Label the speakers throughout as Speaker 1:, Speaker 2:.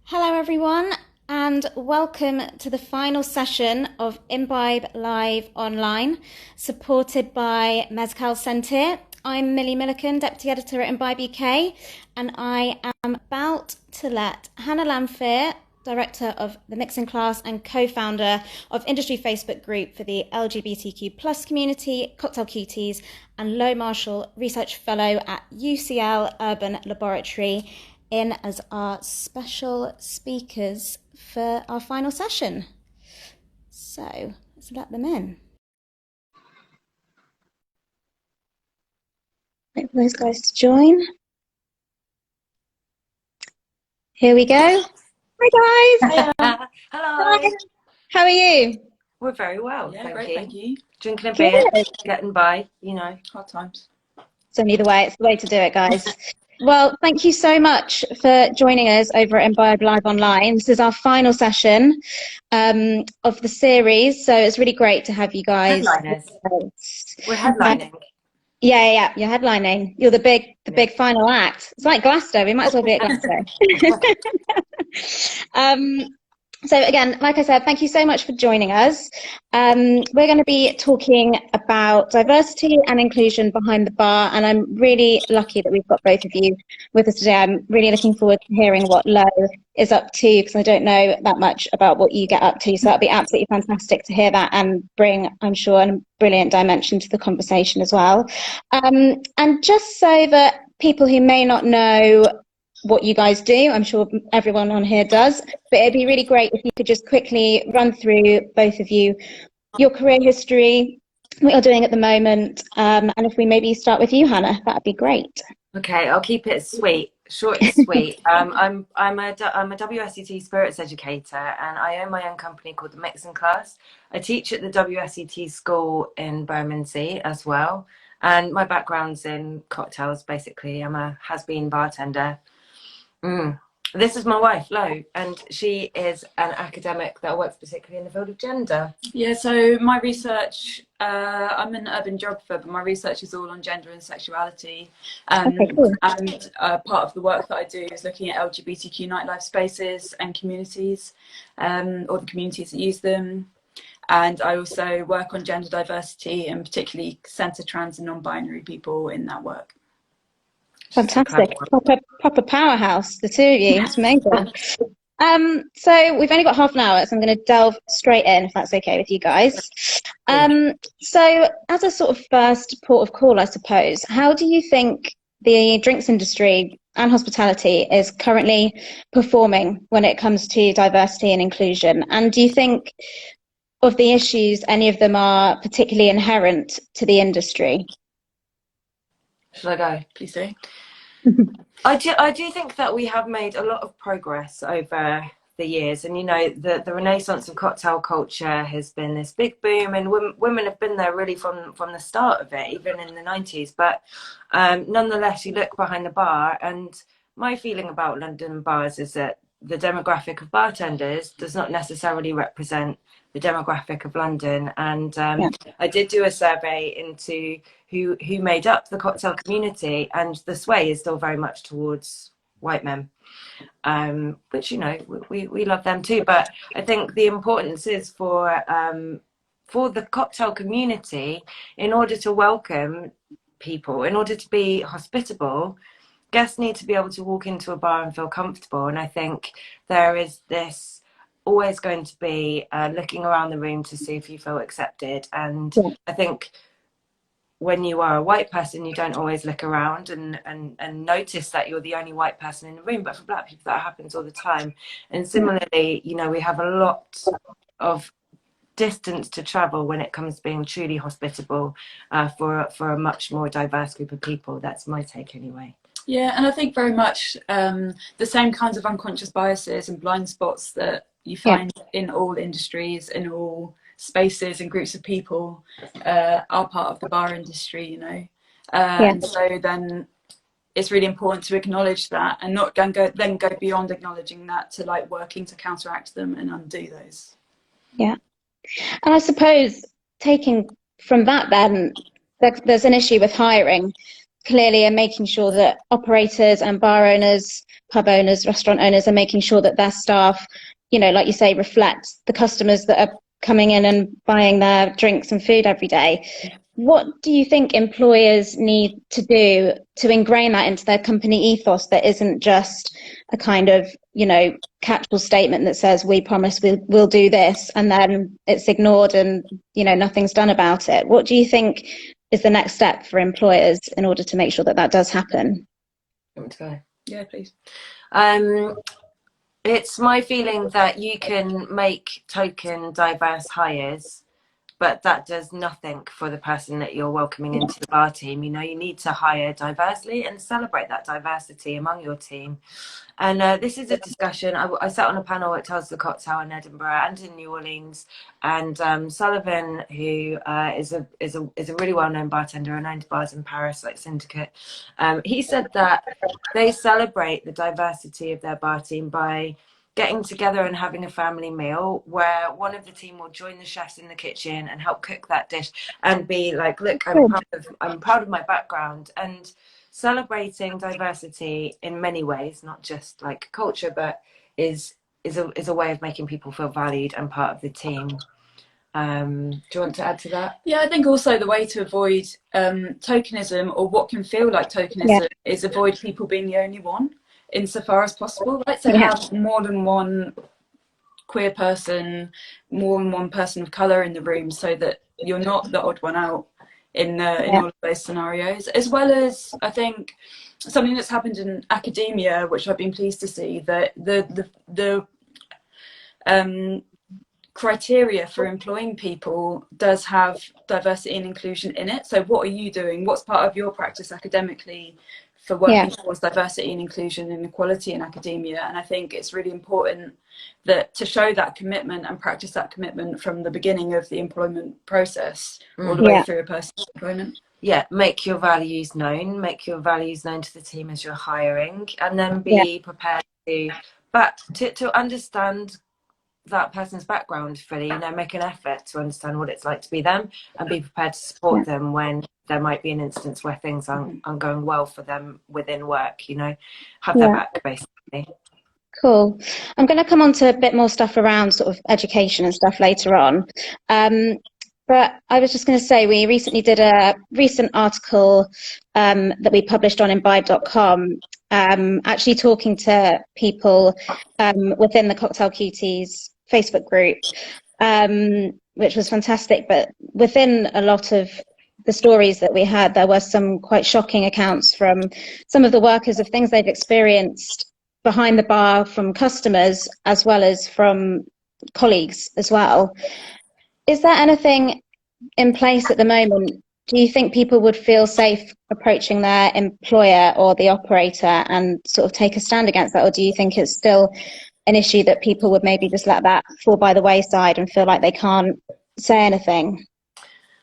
Speaker 1: Hello, everyone, and welcome to the final session of Imbibe Live Online, supported by Mezcal Centre. I'm Millie Milliken, Deputy Editor at Imbibe UK, and I am about to let Hannah Lanfear, Director of the Mixing Class and co-founder of industry Facebook group for the LGBTQ plus community, Cocktail Cuties, and Low Marshall Research Fellow at UCL Urban Laboratory, in as our special speakers for our final session. So let's let them in. Wait for those guys to join. Here we go. Hi guys.
Speaker 2: Hello.
Speaker 1: Hi. How are you?
Speaker 2: We're very well,
Speaker 3: Thank you.
Speaker 2: Drinking a beer, getting by,
Speaker 3: Hard times.
Speaker 1: It's only the way. It's the way to do it, guys. Well, thank you so much for joining us over at Imbibe Live Online. This is our final session of the series, so it's really great to have you guys.
Speaker 2: Headliners. We're headlining.
Speaker 1: Yeah, you're headlining. You're the big final act. It's like Glasgow. We might as well be at Glasgow. So again, like I said, thank you so much for joining us. We're going to be talking about diversity and inclusion behind the bar, and I'm really lucky that we've got both of you with us today. I'm really looking forward to hearing what Lo is up to, because I don't know that much about what you get up to, so that'd be absolutely fantastic to hear that and bring, I'm sure, a brilliant dimension to the conversation as well. And just so that people who may not know what you guys do, I'm sure everyone on here does, but it'd be really great if you could just quickly run through, both of you, your career history, what you're doing at the moment, and if we maybe start with you, Hannah, that'd be great.
Speaker 2: Okay, I'll keep it sweet, short and sweet. I'm a WSET spirits educator, and I own my own company called the Mixing Class. I teach at the WSET school in Bermondsey as well, and my background's in cocktails. Basically, I'm a has-been bartender. This is my wife, Lo, and she is an academic that works particularly in the field of gender.
Speaker 3: Yeah, so my research, I'm an urban geographer, but my research is all on gender and sexuality.
Speaker 1: Okay, cool.
Speaker 3: And part of the work that I do is looking at LGBTQ nightlife spaces and communities, or the communities that use them. And I also work on gender diversity and particularly centre trans and non-binary people in that work.
Speaker 1: Fantastic. Proper powerhouse, the two of you. It's amazing. So we've only got half an hour, so I'm going to delve straight in, if that's okay with you guys. So as a sort of first port of call, I suppose, how do you think the drinks industry and hospitality is currently performing when it comes to diversity and inclusion? And do you think of the issues, any of them are particularly inherent to the industry?
Speaker 2: Shall I go?
Speaker 3: Please do.
Speaker 2: I do think that we have made a lot of progress over the years, and the renaissance of cocktail culture has been this big boom, and women have been there really from the start of it, even in the 90s. But nonetheless, you look behind the bar, and my feeling about London bars is that the demographic of bartenders does not necessarily represent the demographic of London. And I did do a survey into who made up the cocktail community, and the sway is still very much towards white men, which we love them too. But I think the importance is for the cocktail community, in order to welcome people, in order to be hospitable, guests need to be able to walk into a bar and feel comfortable. And I think there is this always going to be looking around the room to see if you feel accepted. And I think when you are a white person, you don't always look around and notice that you're the only white person in the room. But for black people, that happens all the time. And similarly, we have a lot of distance to travel when it comes to being truly hospitable for a much more diverse group of people. That's my take anyway.
Speaker 3: Yeah, and I think very much the same kinds of unconscious biases and blind spots that you find in all industries, in all spaces and groups of people are part of the bar industry, and so then it's really important to acknowledge that, and not then go beyond acknowledging that to working to counteract them and undo those.
Speaker 1: Yeah, and I suppose taking from that, then there's an issue with hiring. clearly are making sure that operators and bar owners, pub owners, restaurant owners are making sure that their staff, you know, like you say, reflect the customers that are coming in and buying their drinks and food every day. What do you think employers need to do to ingrain that into their company ethos, that isn't just a kind of, you know, catch-all statement that says, we promise we'll do this, and then it's ignored and, you know, nothing's done about it? What do you think is the next step for employers in order to make sure that that does happen?
Speaker 2: You want me to go?
Speaker 3: Yeah, please.
Speaker 2: It's my feeling that you can make token diverse hires, but that does nothing for the person that you're welcoming into the bar team. You know, you need to hire diversely and celebrate that diversity among your team. And this is a discussion. I sat on a panel at Tells the Cocktail in Edinburgh and in New Orleans, and Sullivan, who is a really well-known bartender and owned bars in Paris like Syndicate, he said that they celebrate the diversity of their bar team by getting together and having a family meal where one of the team will join the chefs in the kitchen and help cook that dish and be like, look, I'm proud of my background. And celebrating diversity in many ways, not just like culture, but is a way of making people feel valued and part of the team. Do you want to add to that?
Speaker 3: Yeah, I think also the way to avoid tokenism, or what can feel like tokenism, is avoid people being the only one insofar as possible, right? So have more than one queer person, more than one person of colour in the room, so that you're not the odd one out in all of those scenarios. As well as, I think, something that's happened in academia, which I've been pleased to see, that the criteria for employing people does have diversity and inclusion in it. So what are you doing? What's part of your practice academically for working towards diversity and inclusion and equality in academia? And I think it's really important that to show that commitment and practice that commitment from the beginning of the employment process all the way through a person's employment.
Speaker 2: Yeah, make your values known. Make your values known to the team as you're hiring, and then be prepared to understand that person's background fully. You know, make an effort to understand what it's like to be them, and be prepared to support them when there might be an instance where things aren't going well for them within work. You know, have their back, basically.
Speaker 1: Cool. I'm going to come on to a bit more stuff around sort of education and stuff later on. But I was just going to say, we recently did a recent article that we published on imbibe.com, actually talking to people within the Cocktail Cuties Facebook group, which was fantastic. But within a lot of the stories that we had, there were some quite shocking accounts from some of the workers of things they've experienced behind the bar, from customers as well as from colleagues as well. Is there anything in place at the moment? Do you think people would feel safe approaching their employer or the operator and sort of take a stand against that? Or do you think it's still an issue that people would maybe just let that fall by the wayside and feel like they can't say anything?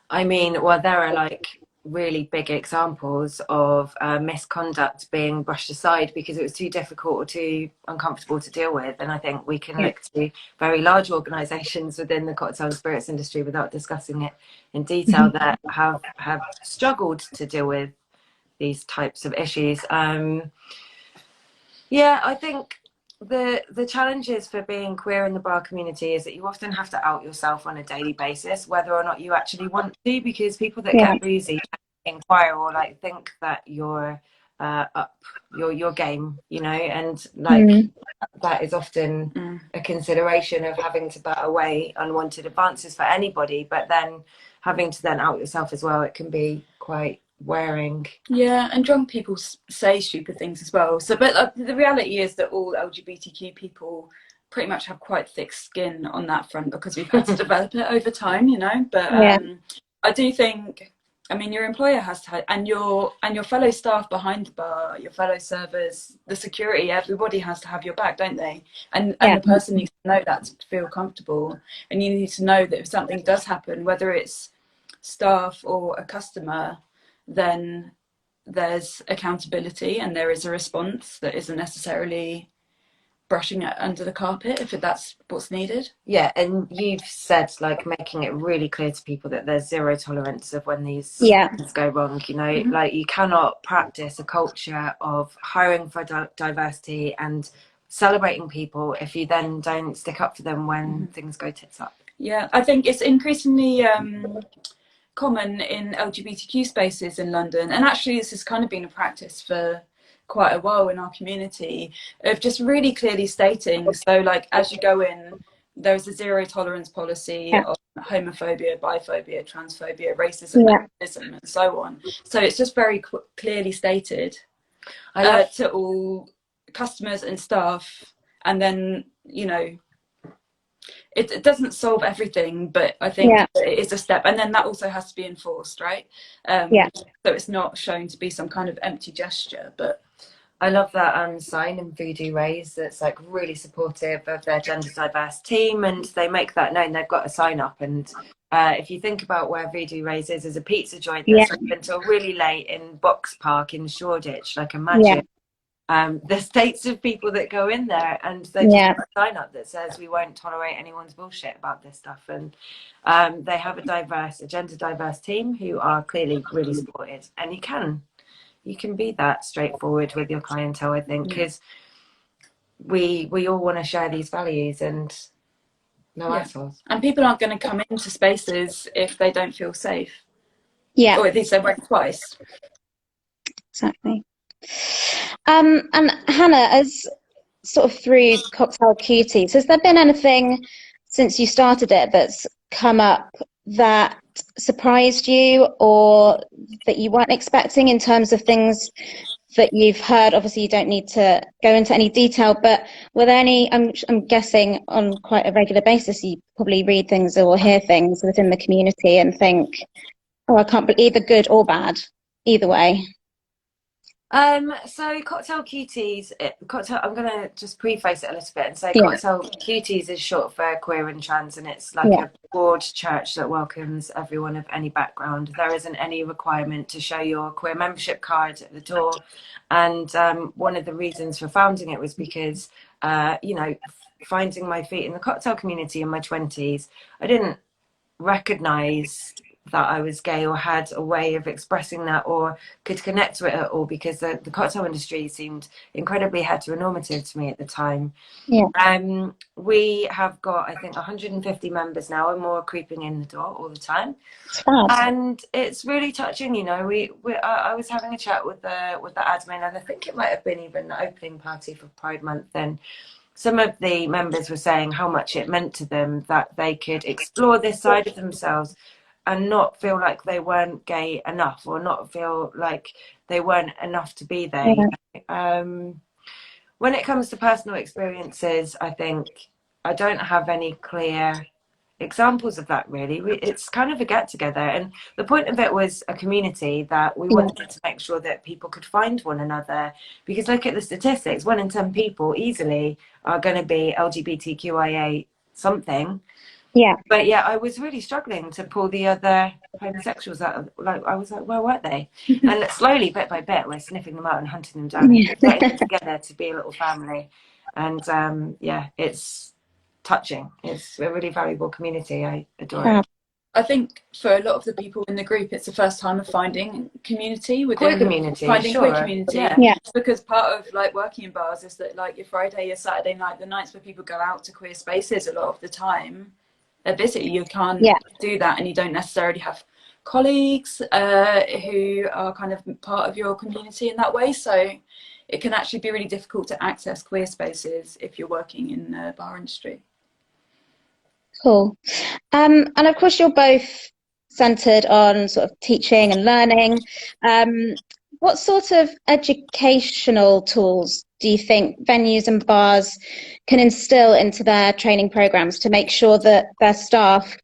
Speaker 2: I mean, well, there are like really big examples of misconduct being brushed aside because it was too difficult or too uncomfortable to deal with. And I think we can look to very large organisations within the cocktail and spirits industry, without discussing it in detail, that have struggled to deal with these types of issues. Yeah, I think the challenges for being queer in the bar community is that you often have to out yourself on a daily basis, whether or not you actually want to, because people that get boozy inquire or like think that you're up your game, you know, and like that is often a consideration of having to bat away unwanted advances for anybody, but then having to then out yourself as well, it can be quite wearing.
Speaker 3: Yeah, and drunk people say stupid things as well. So, but the reality is that all LGBTQ people pretty much have quite thick skin on that front, because we've had to develop it over time, you know. But I do think, I mean, your employer has to, and your fellow staff behind the bar, your fellow servers, the security, everybody has to have your back, don't they? And the person needs to know that to feel comfortable, and you need to know that if something does happen, whether it's staff or a customer, then there's accountability and there is a response that isn't necessarily brushing it under the carpet if that's what's needed.
Speaker 2: Yeah, and you've said like making it really clear to people that there's zero tolerance of when these things go wrong. You know, like you cannot practice a culture of hiring for diversity and celebrating people if you then don't stick up for them when things go tits up.
Speaker 3: Yeah, I think it's increasingly common in LGBTQ spaces in London, and actually this has kind of been a practice for quite a while in our community, of just really clearly stating, so like as you go in, there's a zero tolerance policy on homophobia, biphobia, transphobia, racism, sexism, and so on. So it's just very clearly stated to all customers and staff, and then, you know, it doesn't solve everything, but I think it is a step, and then that also has to be enforced, right? So it's not shown to be some kind of empty gesture. But
Speaker 2: I love that sign in Voodoo Rays that's like really supportive of their gender diverse team, and they make that known. They've got a sign up, and if you think about where Voodoo Rays is a pizza joint that's open until really late in Box Park in Shoreditch. Like imagine the states of people that go in there, and they just have a sign up that says we won't tolerate anyone's bullshit about this stuff. And they have a gender diverse team who are clearly really supported, and you can be that straightforward with your clientele, I think, because we all want to share these values, and no assholes.
Speaker 3: And people aren't going to come into spaces if they don't feel safe.
Speaker 1: Or
Speaker 3: at least they won't twice.
Speaker 1: Exactly. And Hannah, as sort of through Cocktail Cuties, has there been anything since you started it that's come up that surprised you or that you weren't expecting in terms of things that you've heard? Obviously you don't need to go into any detail, but were there any, I'm guessing on quite a regular basis you probably read things or hear things within the community and think, oh, I can't believe, either good or bad, either way.
Speaker 2: So Cocktail Cuties, I'm going to just preface it a little bit and say Cocktail Cuties is short for queer and trans, and it's like a broad church that welcomes everyone of any background. There isn't any requirement to show your queer membership card at the door. And one of the reasons for founding it was because, you know, finding my feet in the cocktail community in my 20s, I didn't recognise that I was gay or had a way of expressing that or could connect to it at all, because the cocktail industry seemed incredibly heteronormative to me at the time. We have got, I think, 150 members now, and more creeping in the door all the time. And it's really touching, you know. I was having a chat with the admin, and I think it might have been even the opening party for Pride Month, and some of the members were saying how much it meant to them that they could explore this side of themselves and not feel like they weren't gay enough, or not feel like they weren't enough to be there. When it comes to personal experiences, I think I don't have any clear examples of that, really. It's kind of a get together, and the point of it was a community that we wanted to make sure that people could find one another, because look at the statistics, 1 in 10 people easily are going to be LGBTQIA something. But I was really struggling to pull the other homosexuals out of, like, I was like, where were they? And slowly, bit by bit, we're sniffing them out and hunting them down, and getting them together to be a little family. And it's touching. It's a really valuable community. I adore it.
Speaker 3: I think for a lot of the people in the group, it's the first time of finding community within
Speaker 2: queer community.
Speaker 3: Queer community. Because part of like working in bars is that like your Friday, your Saturday night, the nights where people go out to queer spaces, a lot of the time are busy. You can't do that, and you don't necessarily have colleagues who are kind of part of your community in that way. So it can actually be really difficult to access queer spaces if you're working in the bar industry.
Speaker 1: Cool. And of course you're both centred on sort of teaching and learning. What sort of educational tools do you think venues and bars can instill into their training programs to make sure that their staff,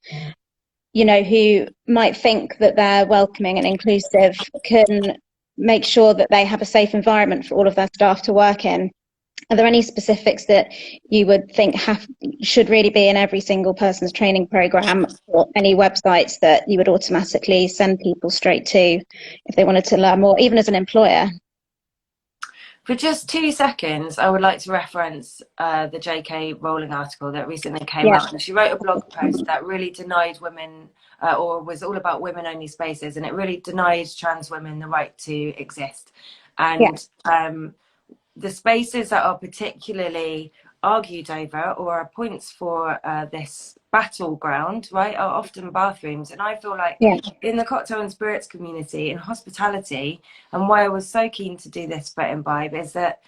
Speaker 1: you know, who might think that they're welcoming and inclusive, can make sure that they have a safe environment for all of their staff to work in? Are there any specifics that you would think should really be in every single person's training program, or any websites that you would automatically send people straight to if they wanted to learn more, even as an employer?
Speaker 2: For just 2 seconds, I would like to reference the J.K. Rowling article that recently came out. And she wrote a blog post that really denied women, or was all about women-only spaces, and it really denied trans women the right to exist. And the spaces that are particularly argued over or are points for this battleground, right, are often bathrooms. And I feel like in the cocktail and spirits community, in hospitality, and why I was so keen to do this for Imbibe is that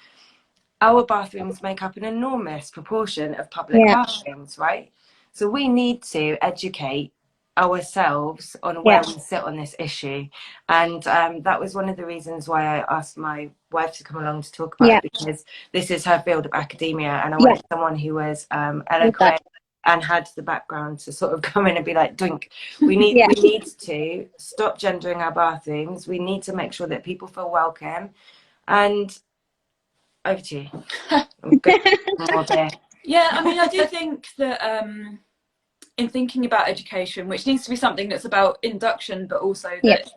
Speaker 2: our bathrooms make up an enormous proportion of public bathrooms, right? So we need to educate ourselves on where we sit on this issue. And that was one of the reasons why I asked my wife to come along to talk about it, because this is her field of academia, and I wanted someone who was eloquent and had the background to sort of come in and be like, doink, we need to stop gendering our bathrooms. We need to make sure that people feel welcome. And over to you. I'm good. More beer.
Speaker 3: Yeah, I mean, I do think that in thinking about education, which needs to be something that's about induction, but also that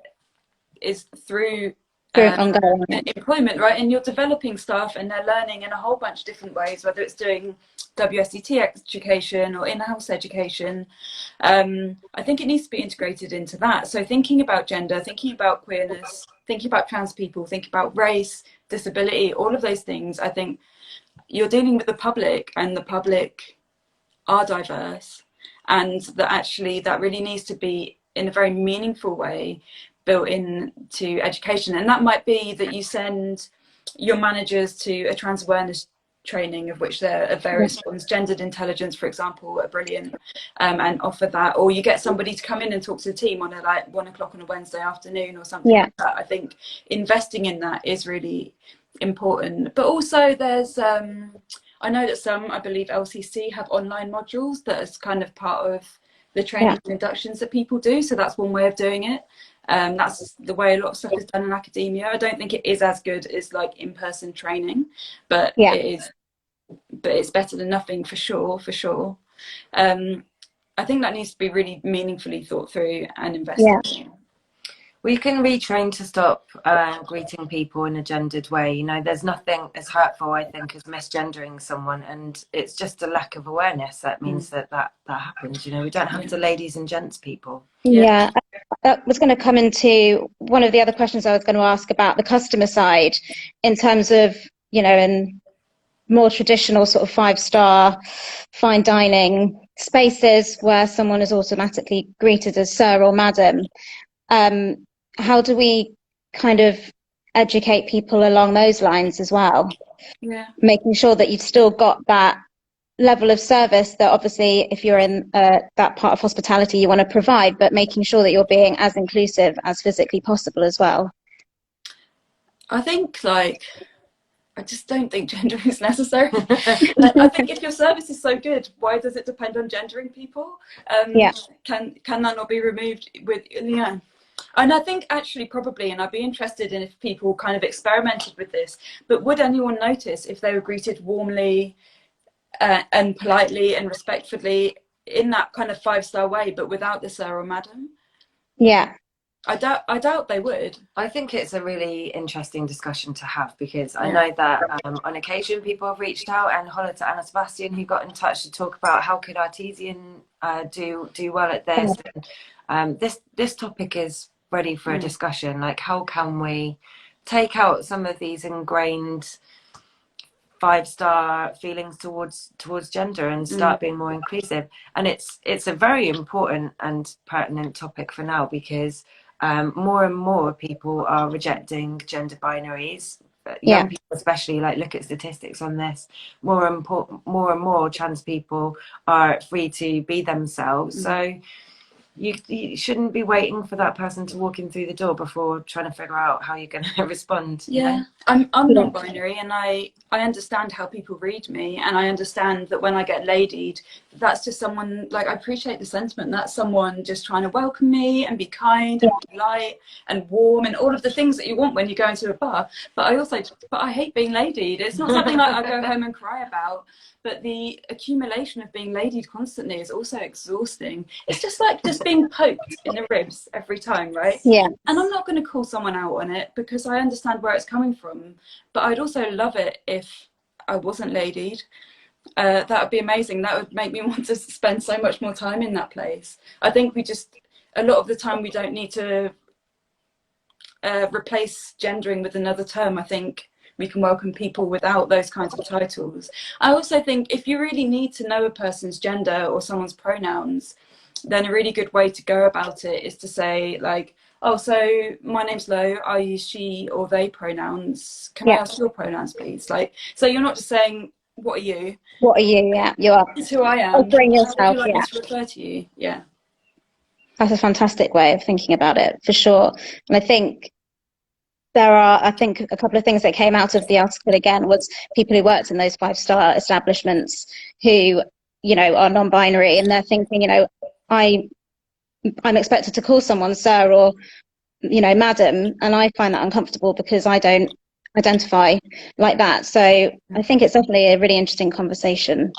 Speaker 3: is through employment, right? And you're developing staff and they're learning in a whole bunch of different ways, whether it's doing WSET education or in-house education. I think it needs to be integrated into that. So thinking about gender, thinking about queerness, thinking about trans people, thinking about race, disability, all of those things, I think you're dealing with the public, and the public are diverse, and that actually that really needs to be in a very meaningful way built into education. And that might be that you send your managers to a trans awareness training, of which there are various ones. Gendered intelligence, for example, are brilliant, and offer that. Or you get somebody to come in and talk to the team on like 1 o'clock on a Wednesday afternoon or something like that. I think investing in that is really important. But also there's I know that some, I believe LCC have online modules that is kind of part of the training and inductions that people do. So that's one way of doing it. That's the way a lot of stuff is done in academia. I don't think it is as good as like in-person training, but it is, but it's better than nothing for sure. I think that needs to be really meaningfully thought through and invested in.
Speaker 2: We can retrain to stop greeting people in a gendered way. You know, there's nothing as hurtful, I think, as misgendering someone, and it's just a lack of awareness that means that happens. You know, we don't have to ladies and gents people.
Speaker 1: I was going to come into one of the other questions I was going to ask about the customer side, in terms of, you know, in more traditional sort of 5-star fine dining spaces where someone is automatically greeted as sir or madam. How do we kind of educate people along those lines as well? Making sure that you've still got that level of service that obviously if you're in that part of hospitality you want to provide, but making sure that you're being as inclusive as physically possible as well.
Speaker 3: I think like, I just don't think gendering is necessary. I think if your service is so good, why does it depend on gendering people? Can that not be removed with, you know? And I think actually probably, and I'd be interested in if people kind of experimented with this, but would anyone notice if they were greeted warmly and politely and respectfully in that kind of 5-star way, but without the sir or madam? I doubt they would.
Speaker 2: I think it's a really interesting discussion to have, because I know that on occasion people have reached out, and holler to Anna Sebastian, who got in touch to talk about how could Artesian do well at this. And, this topic is ready for a discussion. Like, how can we take out some of these ingrained 5-star feelings towards gender and start being more inclusive? And it's a very important and pertinent topic for now, because more and more people are rejecting gender binaries. Young people especially, like, look at statistics on this. More and more trans people are free to be themselves. So you shouldn't be waiting for that person to walk in through the door before trying to figure out how you're going to respond. You know?
Speaker 3: I'm non-binary, and I understand how people read me, and I understand that when I get ladied, that's just someone, like, I appreciate the sentiment, that's someone just trying to welcome me and be kind and polite and warm and all of the things that you want when you go into a bar. But I hate being ladied. It's not something like I go home and cry about, but the accumulation of being ladied constantly is also exhausting. It's just like, just being poked in the ribs every time, right?
Speaker 1: Yeah.
Speaker 3: And I'm not going to call someone out on it because I understand where it's coming from. But I'd also love it if I wasn't ladied. That would be amazing. That would make me want to spend so much more time in that place. I think a lot of the time we don't need to replace gendering with another term. I think we can welcome people without those kinds of titles. I also think if you really need to know a person's gender or someone's pronouns, then a really good way to go about it is to say, like, oh, so my name's Lo, I use she or they pronouns. Can I ask your pronouns, please? Like, so you're not just saying, what are you?
Speaker 1: What are you? Yeah, you are.
Speaker 3: This is who I am.
Speaker 1: Offering
Speaker 3: How would
Speaker 1: yourself.
Speaker 3: you like
Speaker 1: Yeah.
Speaker 3: me to refer to you? Yeah.
Speaker 1: That's a fantastic way of thinking about it, for sure. And I think a couple of things that came out of the article again was people who worked in those 5-star establishments who, you know, are non-binary, and they're thinking, you know, I'm expected to call someone sir or, you know, madam, and I find that uncomfortable because I don't identify like that. So I think it's definitely a really interesting conversation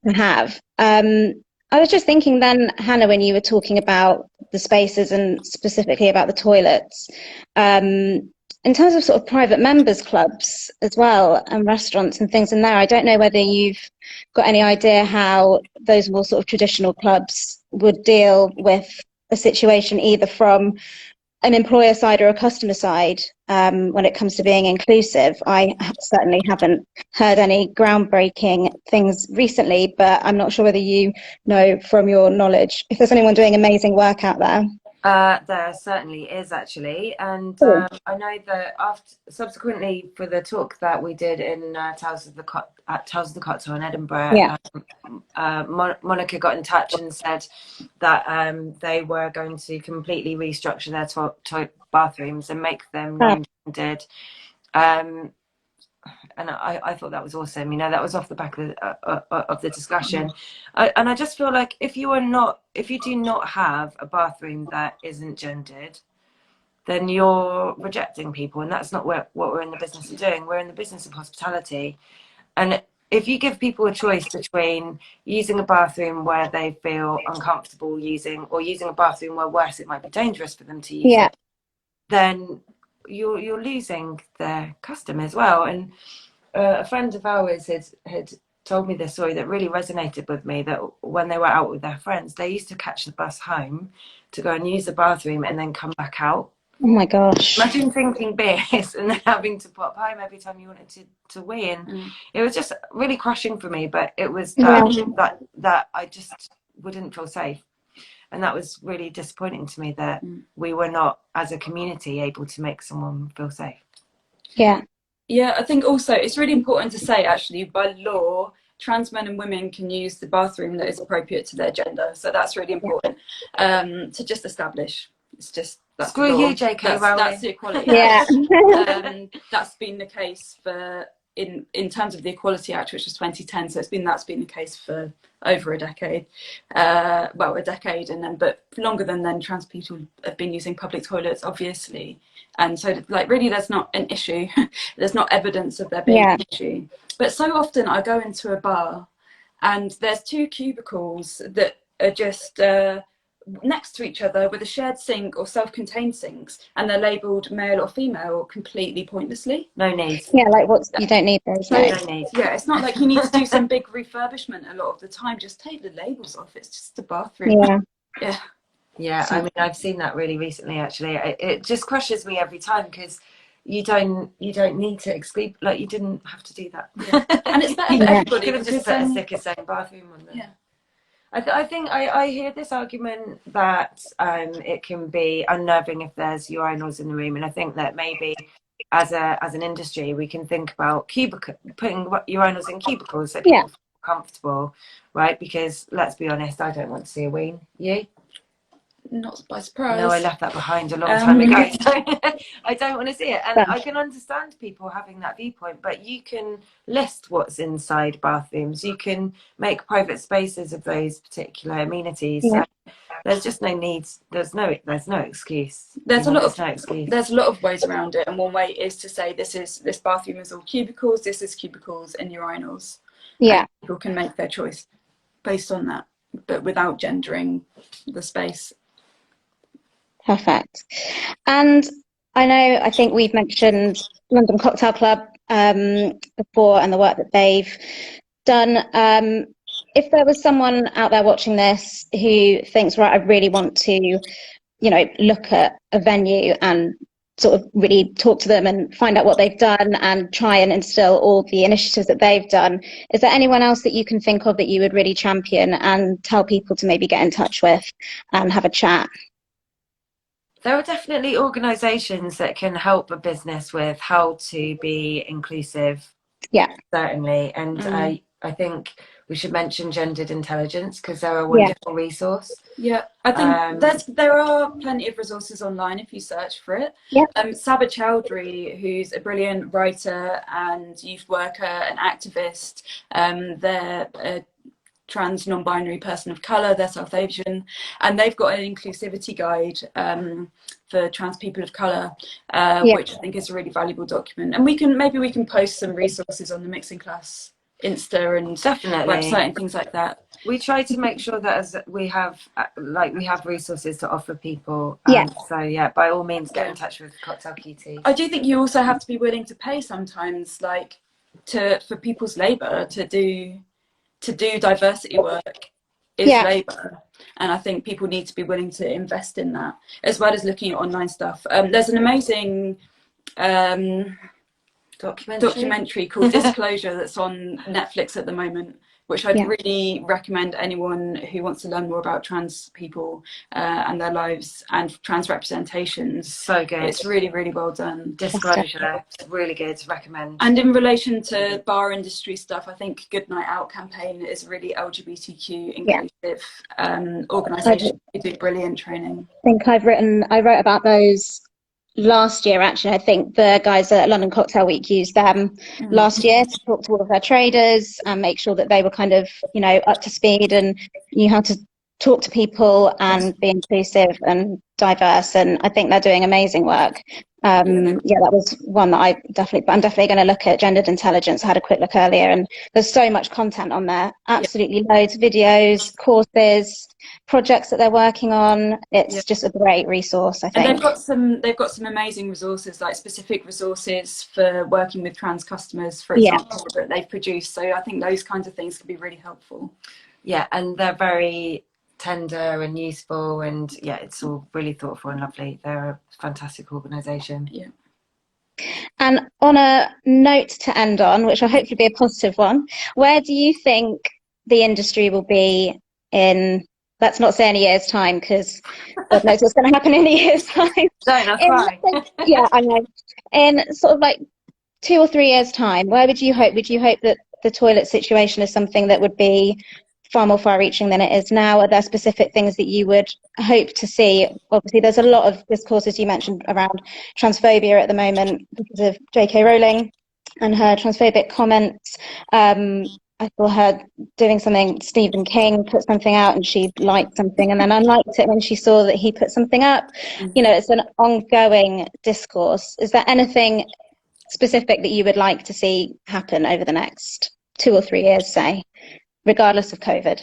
Speaker 1: to have. I was just thinking then, Hannah, when you were talking about the spaces and specifically about the toilets, in terms of sort of private members clubs as well and restaurants and things in there, I don't know whether you've got any idea how those more sort of traditional clubs would deal with a situation either from an employer side or a customer side when it comes to being inclusive. I certainly haven't heard any groundbreaking things recently, but I'm not sure whether you know from your knowledge if there's anyone doing amazing work out there.
Speaker 2: There certainly is, actually, and
Speaker 1: Cool.
Speaker 2: I know that subsequently for the talk that we did in Tales of the Cotswold in Edinburgh, Monica got in touch and said that they were going to completely restructure their bathrooms and make them non-gendered. And I thought that was awesome. You know, that was off the back of the discussion. And I just feel like if you do not have a bathroom that isn't gendered, then you're rejecting people. And that's not what we're in the business of doing. We're in the business of hospitality. And if you give people a choice between using a bathroom where they feel uncomfortable using, or using a bathroom where, worse, it might be dangerous for them to use it, then you're losing their custom as well. And a friend of ours had told me this story that really resonated with me, that when they were out with their friends, they used to catch the bus home to go and use the bathroom and then come back out.
Speaker 1: Oh my gosh.
Speaker 2: Imagine drinking beers and then having to pop home every time you wanted to wee. And it was just really crushing for me, but it was that I just wouldn't feel safe. And that was really disappointing to me, that we were not, as a community, able to make someone feel safe.
Speaker 1: Yeah.
Speaker 3: Yeah, I think also it's really important to say, actually, by law, trans men and women can use the bathroom that is appropriate to their gender. So that's really important to just establish. It's just, that's
Speaker 2: Screw
Speaker 3: the law.
Speaker 2: you, JK Rowling.
Speaker 3: That's the Equality
Speaker 1: Yeah.
Speaker 3: Act. That's been the case for, in terms of the Equality Act, which was 2010. So that's been the case for over a decade. Well, a decade, and then, but longer than then, trans people have been using public toilets, obviously. And so, like, really, there's not an issue. There's not evidence of there being an issue. But so often I go into a bar and there's 2 cubicles that are just next to each other with a shared sink or self-contained sinks, and they're labelled male or female completely pointlessly.
Speaker 2: No need.
Speaker 1: Yeah, like you don't need those.
Speaker 2: No need.
Speaker 3: Yeah, it's not like you need to do some big refurbishment a lot of the time. Just take the labels off. It's just a bathroom.
Speaker 2: Yeah, I mean, I've seen that really recently, actually. It just crushes me every time, because you don't need to exclude, like, you didn't have to do that.
Speaker 3: And it's better for everybody.
Speaker 2: You could have just put a sticker saying bathroom on there. I think I hear this argument that it can be unnerving if there's urinals in the room, and I think that maybe as an industry we can think about putting urinals in cubicles so people feel comfortable, right? Because let's be honest, I don't want to see a ween. You?
Speaker 3: Not by surprise.
Speaker 2: No, I left that behind a long time ago. So I don't want to see it. And I can understand people having that viewpoint, but you can list what's inside bathrooms. You can make private spaces of those particular amenities. So there's just no need. There's no excuse. There's a lot
Speaker 3: of ways around it, and one way is to say this bathroom is all cubicles. This is cubicles and urinals.
Speaker 1: Yeah,
Speaker 3: and people can make their choice based on that, but without gendering the space.
Speaker 1: Perfect. And I think we've mentioned London Cocktail Club before and the work that they've done. If there was someone out there watching this who thinks, right, I really want to, look at a venue and sort of really talk to them and find out what they've done and try and instill all the initiatives that they've done, is there anyone else that you can think of that you would really champion and tell people to maybe get in touch with and have a chat?
Speaker 2: There are definitely organisations that can help a business with how to be inclusive.
Speaker 1: Yeah,
Speaker 2: certainly. And I think we should mention gendered intelligence because they're a
Speaker 1: yeah,
Speaker 2: wonderful resource.
Speaker 3: Yeah, I think there are plenty of resources online if you search for it.
Speaker 1: yeah,
Speaker 3: Sabah Chowdhury, who's a brilliant writer and youth worker and activist, they're a trans non-binary person of colour, they're South Asian, and they've got an inclusivity guide for trans people of colour, which I think is a really valuable document. And maybe we can post some resources on the Mixing Class Insta and
Speaker 2: Definitely.
Speaker 3: website and things like that.
Speaker 2: We try to make sure that as we have resources to offer people.
Speaker 1: yeah.
Speaker 2: So yeah, by all means, get in touch with Cocktail Cuties.
Speaker 3: I do think you also have to be willing to pay sometimes, like for people's labour to do diversity work is labour, and I think people need to be willing to invest in that as well as looking at online stuff. There's an amazing documentary called Disclosure that's on Netflix at the moment, which I'd really recommend anyone who wants to learn more about trans people and their lives and trans representations.
Speaker 2: So good.
Speaker 3: It's really, really well done.
Speaker 2: Disclosure, really good, recommend.
Speaker 3: And in relation to bar industry stuff, I think Good Night Out campaign is a really LGBTQ inclusive organisation. They do brilliant training.
Speaker 1: I think I wrote about those last year, actually. I think the guys at London Cocktail Week used them last year to talk to all of their traders and make sure that they were kind of, up to speed and knew how to talk to people and be inclusive and diverse. And I think they're doing amazing work. That was one that I'm definitely going to look at. Gendered intelligence. I had a quick look earlier, and there's so much content on there. Absolutely loads of videos, courses, projects that they're working on. It's just a great resource, I think.
Speaker 3: And they've got some amazing resources, like specific resources for working with trans customers, for example, that they've produced. So I think those kinds of things can be really helpful.
Speaker 2: Yeah, and they're very tender and useful, and it's all really thoughtful and lovely. They're a fantastic organisation.
Speaker 3: Yeah.
Speaker 1: And on a note to end on, which will hopefully be a positive one, where do you think the industry will be in, let's not say in a year's time, because God knows what's going to happen in a year's time.
Speaker 2: Don't cry.
Speaker 1: Yeah, I know. In sort of like 2 or 3 years' time, where would you hope? Would you hope that the toilet situation is something that would be far more far-reaching than it is now? Are there specific things that you would hope to see? Obviously, there's a lot of discourse, as you mentioned, around transphobia at the moment because of J.K. Rowling and her transphobic comments. I saw her doing something. Stephen King put something out and she liked something and then unliked it when she saw that he put something up. It's an ongoing discourse. Is there anything specific that you would like to see happen over the next 2 or 3 years, say, regardless of COVID?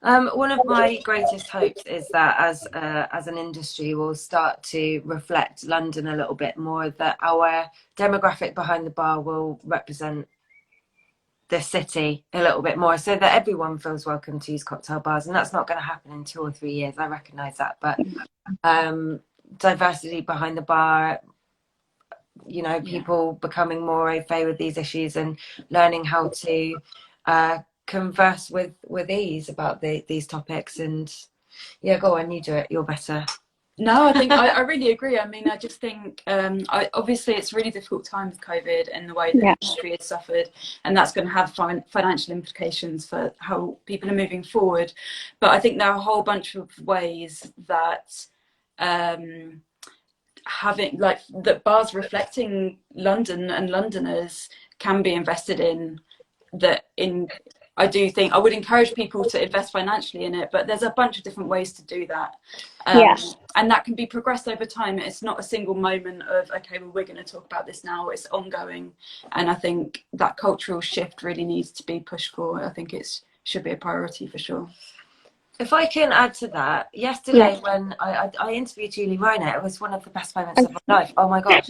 Speaker 2: One of my greatest hopes is that as an industry we'll start to reflect London a little bit more, that our demographic behind the bar will represent the city a little bit more, so that everyone feels welcome to use cocktail bars. And that's not going to happen in 2 or 3 years, I recognise that, but diversity behind the bar, people becoming more au fait with these issues and learning how to converse with ease about these topics. And go on, you do it, you're better.
Speaker 3: No, I think I really agree. I mean, I just think obviously it's a really difficult time with COVID and the way the industry has suffered, and that's going to have financial implications for how people are moving forward. But I think there are a whole bunch of ways that that bars reflecting London and Londoners can be invested in. I do think I would encourage people to invest financially in it, but there's a bunch of different ways to do that. And that can be progressed over time. It's not a single moment of, okay, well, we're going to talk about this now. It's ongoing. And I think that cultural shift really needs to be pushed for. I think it should be a priority for sure.
Speaker 2: If I can add to that, yesterday when I interviewed Julie Reiner, it was one of the best moments of my life. Oh my gosh.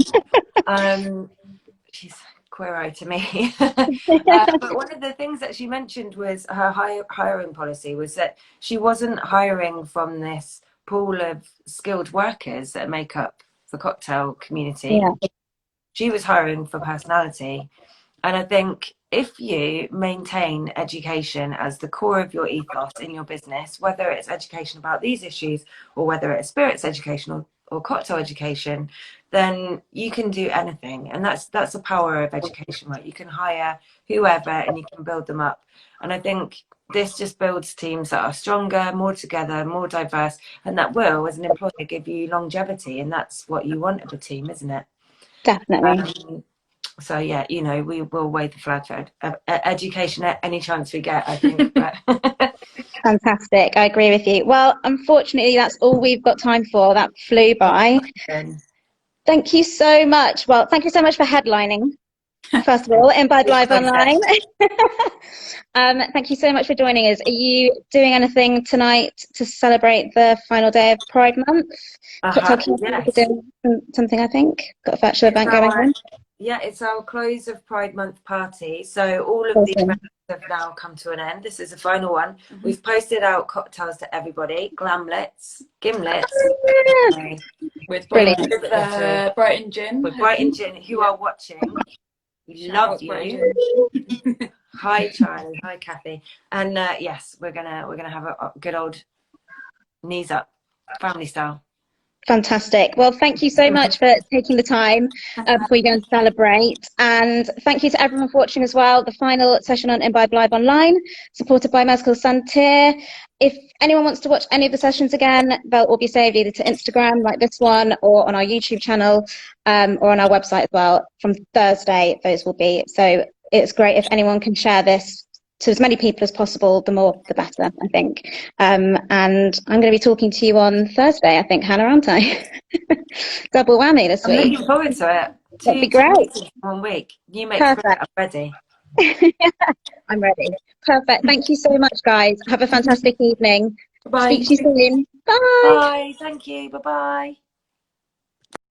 Speaker 2: She's queer to me. But one of the things that she mentioned was her hiring policy was that she wasn't hiring from this pool of skilled workers that make up the cocktail community.
Speaker 1: Yeah.
Speaker 2: She was hiring for personality. And I think if you maintain education as the core of your ethos in your business, whether it's education about these issues or whether it's spirits education or cocktail education, then you can do anything. And that's the power of education, right? You can hire whoever and you can build them up. And I think this just builds teams that are stronger, more together, more diverse, and that will, as an employer, give you longevity. And that's what you want of a team, isn't it?
Speaker 1: Definitely.
Speaker 2: So yeah, you know, we will wave the flag for education at any chance we get, I think. But
Speaker 1: Fantastic. I agree with you. Well, unfortunately, that's all we've got time for. That flew by. Thank you so much. Well, thank you so much for headlining, first of all, Imbibe Live Online. Thank you so much for joining us. Are you doing anything tonight to celebrate the final day of Pride Month?
Speaker 2: Yes.
Speaker 1: Doing something, I think. Got a virtual event going on.
Speaker 2: Yeah, it's our close of Pride Month party. So all of the events have now come to an end. This is the final one. We've posted out cocktails to everybody. Glamlets, gimlets.
Speaker 3: With Brighton Gin.
Speaker 2: With Brighton Gin, who are watching. We love you. Hi Charlie, hi Kathy. And yes, we're gonna have a good old knees up, family style.
Speaker 1: Fantastic. Well, thank you so much for taking the time before you go and celebrate. And thank you to everyone for watching as well. The final session on Imbibe Live Online, supported by Musical Santir. If anyone wants to watch any of the sessions again, they'll all be saved either to Instagram, like this one, or on our YouTube channel, or on our website as well. From Thursday, those will be. So it's great if anyone can share this to as many people as possible, the more the better, I think. And I'm going to be talking to you on Thursday, I think, Hannah, aren't I? Double whammy this week.
Speaker 2: I'm looking forward to it.
Speaker 1: That'd be great.
Speaker 2: 1 week. You make it. I'm ready.
Speaker 1: I'm ready. Perfect. Thank you so much, guys. Have a fantastic evening.
Speaker 3: Bye.
Speaker 1: Speak to you soon. Bye.
Speaker 2: Bye. Thank you. Bye-bye.